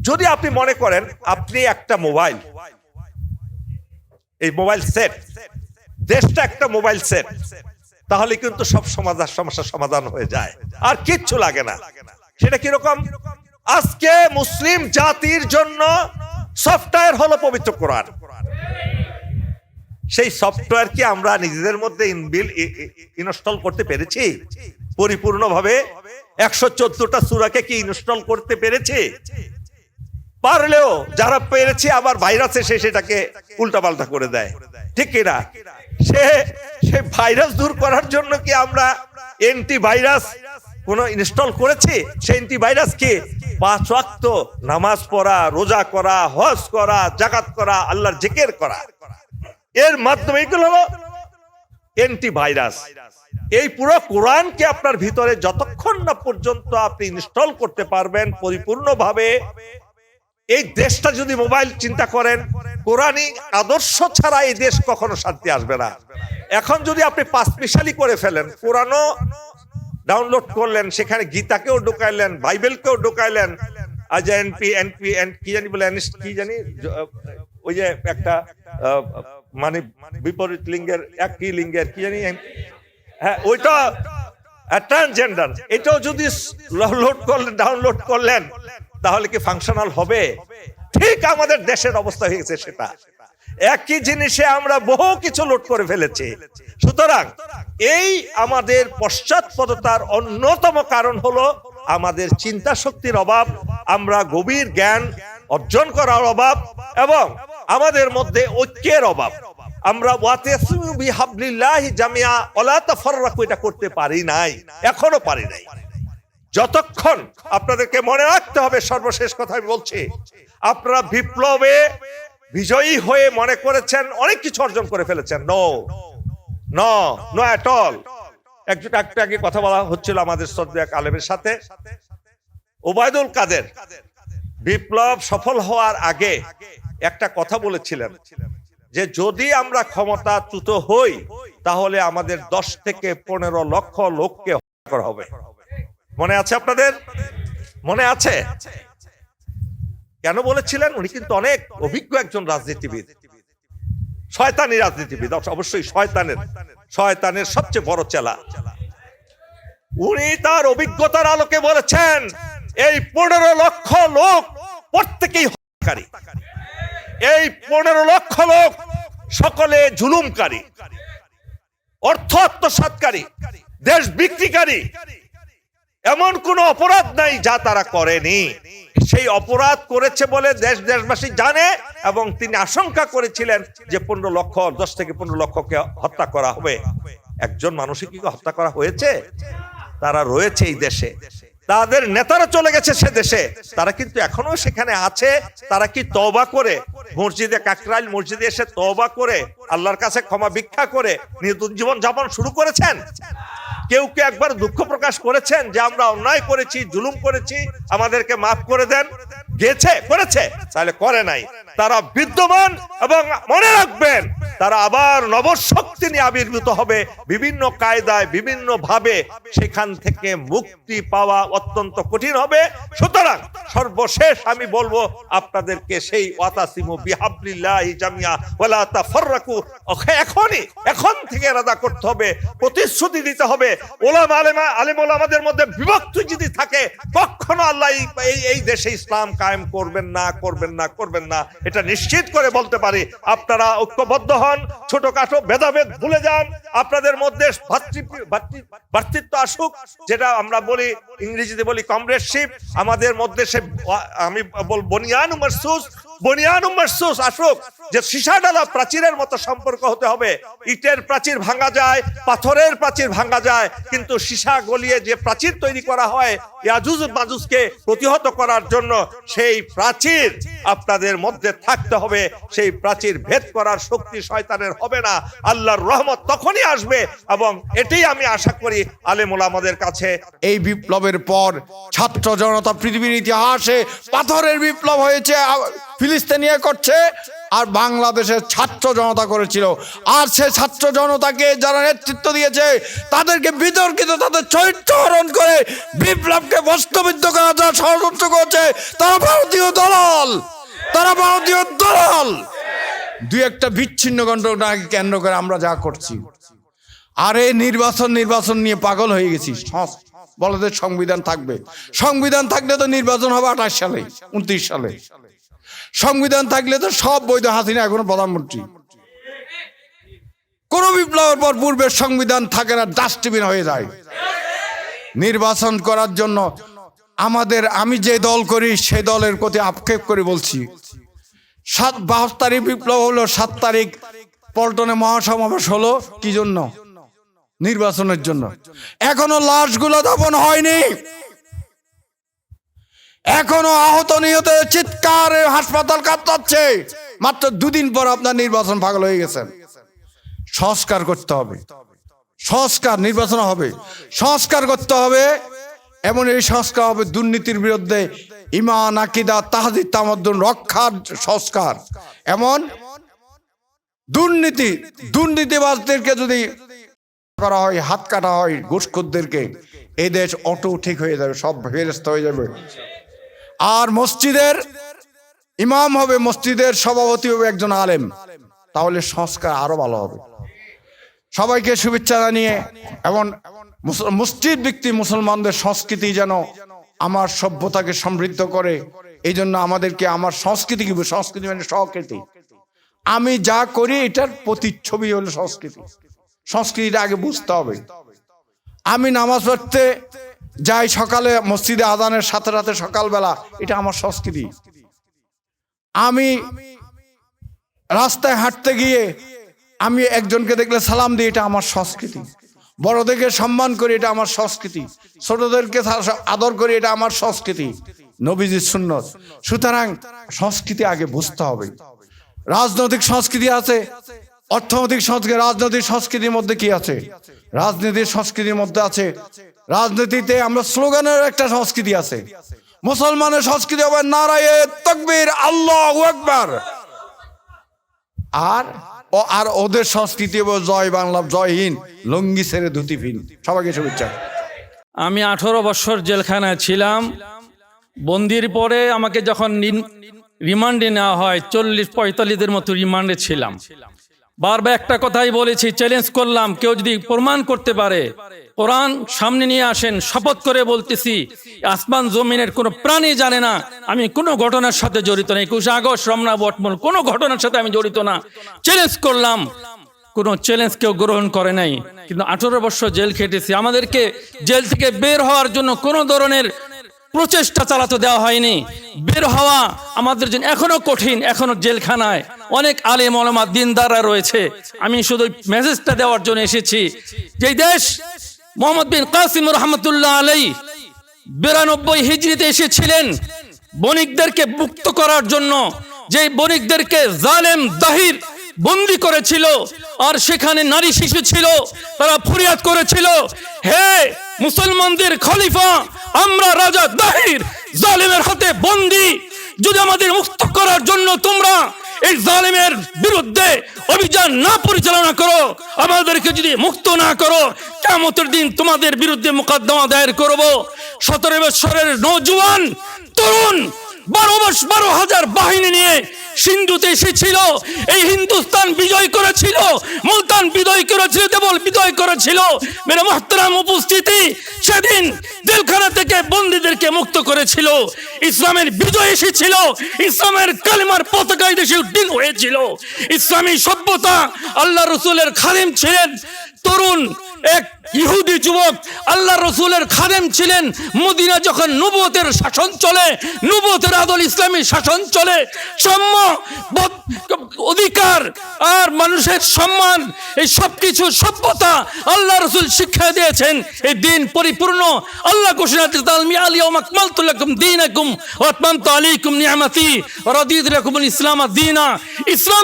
যদি আপনি মনে করেন আপনি একটা মোবাইল, এই মোবাইল সেট, দেশটা একটা মোবাইল সেট, তাহলে কিন্তু সব সমস্যার সমাধান হয়ে যায়, আর কিচ্ছু লাগে না। সেটা কিরকম? আজকে মুসলিম জাতির জন্য সফটওয়্যার হলো পবিত্র কোরআন। সেই সফটওয়্যার কি আমরা নিজেদের মধ্যে ইনস্টল করতে পেরেছি পরিপূর্ণভাবে? 114টা সূরাকে কি ইনস্টল করতে পেরেছি? পারলেও যারা পেরেছে আবার ভাইরাস এসে সেটাকে উল্টাপাল্টা করে দেয়, ঠিক কিনা? সে ভাইরাস দূর করার জন্য কি আমরা অ্যান্টিভাইরাস কোন ইনস্টল করেছি? সেই অ্যান্টিভাইরাস কি? 5 ওয়াক্ত নামাজ পড়া, রোজা করা, হজ করা, যাকাত করা, আল্লাহর জিকির করা, এর মাধ্যমে এগুলো হলো অ্যান্টিভাইরাস। এই পুরো কোরআনকে আপনার ভিতরে যতক্ষণ না পর্যন্ত আপনি ইনস্টল করতে পারবেন পরিপূর্ণভাবে, এই দেশটা যদি মোবাইল চিন্তা করেন, কোরআনী আদর্শ ছাড়া এই দেশ কখনো শান্তি আসবে না। এখন যদি আপনি 5 মিশালি করে ফেলেন, কোরআনও ডাউনলোড করলেন, সেখানে গীতাকেও ঢুকাইলেন, বাইবেলকেও ঢুকাইলেন, আজ এনপি কি জানি বলে, কি জানি ওই যে একটা মানে বিপরীত লিঙ্গের একই লিঙ্গের কি জানি, হ্যাঁ ওইটা ট্রান্সজেন্ডার, এটাও যদি ডাউনলোড করলেন, তাহলে কি ফাংশনাল হবে? ঠিক আমাদের দেশের অবস্থা হয়ে গেছে সেটা। একই জিনিসে আমরা বহু কিছু লোড করে ফেলেছি। সুতরাং এই আমাদের পশ্চাৎপদতার অন্যতম কারণ হলো আমাদের চিন্তা শক্তির অভাব, আমরা গভীর জ্ঞান অর্জন করার অভাব, এবং আমাদের মধ্যে ঐক্যের অভাব। আমরা ওয়াতাসিমু বিহাবলিল্লাহি জামিয়া ওয়ালা তাফাররাকু এটা করতে পারি নাই, এখনো পারি নাই। যতক্ষণ আপনাদেরকে মনে রাখতে হবে, সর্বশেষ কথা আমি বলছি, আপনারা বিপ্লবে বিজয়ী হয়ে মনে করেছেন অনেক কিছু অর্জন করে ফেলেছেন। No at all. একটু আগে কথা বলা হচ্ছিল আমাদের শ্রদ্ধেয় আলেমের সাথে, ওবায়দুল কাদের বিপ্লব সফল হওয়ার আগে একটা কথা বলেছিলেন যে যদি আমরা ক্ষমতাচ্যুত হই তাহলে আমাদের 10 থেকে 15 লক্ষ লোককে হত্যা করা হবে। মনে আছে আপনাদের? মনে আছে? কেন বলেছিলেন? উনি কিন্তু অনেক অভিজ্ঞ একজন রাজনীতিবিদ, শয়তানি রাজনীতিবিদ, অবশ্যই শয়তানের সবচেয়ে বড় চেলা। উনি তার অভিজ্ঞতার আলোকে বলেছেন এই 15 লক্ষ লোক প্রত্যেকেই হত্যাকারী, এই 15 লক্ষ লোক সকলে জুলুমকারী, অর্থ আত্মসাৎকারী, দেশ বিক্রিকারী, এমন কোন অপরাধ নাই যা তারা করেনি। সেই অপরাধ করেছে বলে দেশবাসী জানে, এবং তিনি আশঙ্কা করেছিলেন যে 10 থেকে 15 লক্ষকে হত্যা করা হবে। একজন মানুষই কি হত্যা করা হয়েছে? তারা রয়েছে এই দেশে, তাদের নেতারা চলে গেছে সে দেশে, তারা কিন্তু এখনো সেখানে আছে। তারা কি তওবা করে মসজিদে কাকরাইল মসজিদে এসে তওবা করে আল্লাহর কাছে ক্ষমা ভিক্ষা করে নতুন জীবন যাপন শুরু করেছেন? কেউ কি একবার দুঃখ প্রকাশ করেছেন যে আমরা অন্যায় করেছি, জুলুম করেছি, আমাদেরকে মাফ করে দেন? করেছে? তাহলে করে নাই। তারা বিদ্যমান, এবং মনে রাখবেন তারা আবার নবশক্তি নিয়ে আবির্ভূত হবে বিভিন্ন কায়দায়, বিভিন্ন ভাবে। সেখান থেকে মুক্তি পাওয়া অত্যন্ত কঠিন হবে। সুতরাং সর্বশেষ আমি বলবো আপনাদেরকে সেই ওয়াতাসিমু বিহাবলিল্লাহি জামিয়া ওয়ালা তাফাররাকু এখন থেকে ইরাদা করতে হবে, প্রতিশ্রুতি দিতে হবে। আলেম ওলামাদের মধ্যে বিভক্তি যদি থাকে কখনো আল্লাহ এই দেশে ইসলাম কায়েম করবেন না, এটা নিশ্চিত করে বলতে পারি। আপনারা ঐক্যবদ্ধ হন, ছোটখাটো ভেদাভেদ ভুলে যান, আপনাদের মধ্যে ভ্রাতৃত্ব আসুক, যেটা আমরা বলি ইংরেজিতে বলি কমরেডশিপ, আমাদের মধ্যে সে আমি বলবো বনিয়ানুম মারসুস আসুক, যে সীসা ডালা প্রাচীরের মতো সম্পর্ক হতে হবে। ইটের প্রাচীর ভাঙা যায়, পাথরের প্রাচীর ভাঙা যায়, কিন্তু সীসা গলিয়ে যে প্রাচীর তৈরি করা হয় ইয়াজুজ মাজুজকে প্রতিহত করার জন্য, সেই প্রাচীর আপনাদের মধ্যে থাকতে হবে। সেই প্রাচীর ভেদ করার শক্তি শয়তানের হবে না, আল্লাহর রহমত তখনই আসবে। এবং এটাই আমি আশা করি আলেম ওলামাদের কাছে। এই বিপ্লবের পর ছাত্র জনতা পৃথিবীর ইতিহাসে পাথরের বিপ্লব হয়েছে, ফিলিস্তিনিয়া করছে, আর বাংলাদেশের ছাত্র জনতা করেছিল। আর সে ছাত্র জনতাকে যারা নেতৃত্ব দিয়েছে তাদেরকে বিতর্কিত, তাদের চরিত্র হরণ করে বিপ্লবকে বাস্তবিত করা, যারা ষড়যন্ত্র করছে তারা ভারতীয় দলাল। দল, তারা ভারতীয় দল। দুই একটা বিচ্ছিন্ন ঘটনাকে কেন্দ্র করে আমরা যা করছি। আর এই নির্বাচন নিয়ে পাগল হয়ে গেছি। বলে যে সংবিধান থাকবে, সংবিধান থাকলে তো নির্বাচন হবে 28 সালে, 29 সালে। সংবিধান থাকলে তো সব বৈধ। হাসিনা এখনো প্রধানমন্ত্রী। কোন বিপ্লবের পর পূর্বের সংবিধান থাকে না, ডাস্টবিন হয়ে যায়। নির্বাচন করার জন্য আমি যে দল করি সেই দলের প্রতি আক্ষেপ করে বলছি। 22 তারিখ বিপ্লব হলো, 7 তারিখ পল্টনে মহাসমাবেশ হলো কি জন্য? নির্বাচনের জন্য। এখনো লাশগুলো দাফন হয়নি, এখনো আহত নিহত চিৎকারে হাসপাতাল কাঁপতাছে। মাত্র 2 দিন পর আপনার নির্বাচন পাগল হয়ে গেছেন। সংস্কার করতে হবে, সংস্কার, নির্বাচন হবে, সংস্কার করতে হবে। এমন এই সংস্কার হবে দুর্নীতির বিরুদ্ধে ঈমান, আকীদা, তাহজিদ, তামাদ্দুন রক্ষার সংস্কার। এমন দুর্নীতিবাজদেরকে যদি করা হয়, হাত কাটা হয় ঘুষখোরদেরকে, এই দেশ অটো ঠিক হয়ে যাবে, সব ফেরেশতা হয়ে যাবে। আর মসজিদের ইমাম হবে, মসজিদের সভাপতি হবে একজন আলেম, তাহলে সংস্কার আরো ভালো হবে। সবাইকে শুভেচ্ছা জানিয়ে, এমন মসজিদ ব্যক্তি মুসলমানদের সংস্কৃতি যেন আমার সভ্যতাকে সমৃদ্ধ করে, এই জন্য আমাদেরকে আমার সংস্কৃতি কি, সংস্কৃতি মানে সংস্কৃতি, আমি যা করি এটার প্রতিচ্ছবি হলো সংস্কৃতি। সংস্কৃতিটা আগে বুঝতে হবে। আমি নামাজ পড়তে যাই সকালে মসজিদে আজানের সাথে সাথে সকালবেলা, এটা আমার সংস্কৃতি। আমি রাস্তায় হাঁটতে গিয়ে আমি একজনকে দেখলে সালাম দিই, এটা আমার সংস্কৃতি। বড়দেরকে সম্মান করি, এটা আমার সংস্কৃতি। ছোটদেরকে আদর করি, এটা আমার সংস্কৃতি, নবীজির সুন্নত। সুতরাং সংস্কৃতি আগে বুঝতে হবে। রাজনৈতিক সংস্কৃতি আছে, অর্থনৈতিক সংস্কৃতি। রাজনৈতিক সংস্কৃতির মধ্যে কি আছে? রাজনীতির সংস্কৃতির মধ্যে আছে, রাজনীতিতে আমরা স্লোগানের একটা সংস্কৃতি আছে। মুসলমানের সংস্কৃতি হবে নারায়ে তাকবীর, আল্লাহু আকবার। আর ওদের সংস্কৃতি হবে জয় বাংলা, জয় হিন্দ, লুঙ্গি ছেড়ে ধুতি পিন। সবাইকে শুভেচ্ছা। আমি 18 বছর জেলখানায় ছিলাম। বন্দির পরে আমাকে যখন রিমান্ডে নেওয়া হয়, 40-45 মতো রিমান্ডে ছিলাম। বারবার একটা কথাই বলেছি, চ্যালেঞ্জ করলাম, কেউ যদি প্রমাণ করতে পারে, কোরআন সামনে নিয়ে আসেন। শপথ করে বলতেছি, আসমান জমিনের কোনো প্রাণী জানে না আমি কোনো ঘটনার সাথে জড়িত না। 21 আগস্ট, রমনা বটমূল, কোনো ঘটনার সাথে আমি জড়িত না। চ্যালেঞ্জ করলাম, কোনো চ্যালেঞ্জ কেউ গ্রহণ করে নাই। কিন্তু 18 বছর জেল খেটেছি। আমাদেরকে জেল থেকে বের হওয়ার জন্য কোনো ধরনের প্রচেষ্টা চালাতে দেওয়া হয়নি। বের হওয়া আমাদের জন্য এখনো কঠিন। এখনো জেলখানায় অনেক আলেম ওলামা দিনদাররা রয়েছে। আমি শুধু মেসেজটা দেওয়ার জন্য এসেছি। যে দেশ মোহাম্মদ বিন কাসিম রহমতুল্লাহ আলাইহি 92 হিজরিতে এসেছিলেন বণিকদেরকে মুক্ত করার জন্য, যে বণিকদেরকে জালেম দাহির বন্দী করেছিল, আর সেখানে নারী শিশু ছিল, তারা ফরিয়াদ করেছিল, হে মুসলমানদের খলিফা, আমরা রাজা দাহির জালেমের হাতে বন্দী, যদি আমাদের মুক্ত করার জন্য তোমরা এই জালেমের বিরুদ্ধে অভিযান না পরিচালনা করো, আমাদেরকে যদি মুক্ত না করো, কিয়ামতের দিন তোমাদের বিরুদ্ধে মোকদ্দমা দায়ের করব। 17 বছরের নওজোয়ান তরুণ 12,000 বাহিনী নিয়ে সিন্ধুতে এসেছিল। এই হিন্দুস্তান বিজয় করেছিল, মুলতান বিজয় করেছিল, দেবল বিজয় করেছিল। মেরে মুহতারাম উপস্থিতি, সেদিন জেলখানা থেকে বন্দীদেরকে মুক্ত করেছিল। ইসলামের বিজয় এসেছিল, ইসলামের কালিমার পতাকা দেশে উড্ডীন হয়েছিল। ইসলামী সভ্যতা, আল্লাহ রসুলের খাদেম ছিলেন তরুণ এক ইহুদি যুবক, আল্লাহ রসুলের খাদেম ছিলেন। মদিনা যখন নবুয়তের শাসন চলে, নবুয়তের আদল ইসলামী শাসন চলে, সাম্য অধিকার আর মানুষের সম্মান, এই সবকিছু সভ্যতা আল্লাহ রসুল শিক্ষা দিয়েছেন। এই দিন পরিপূর্ণ। আল্লাহ ঘোষণা দিয়েছেন, ইসলাম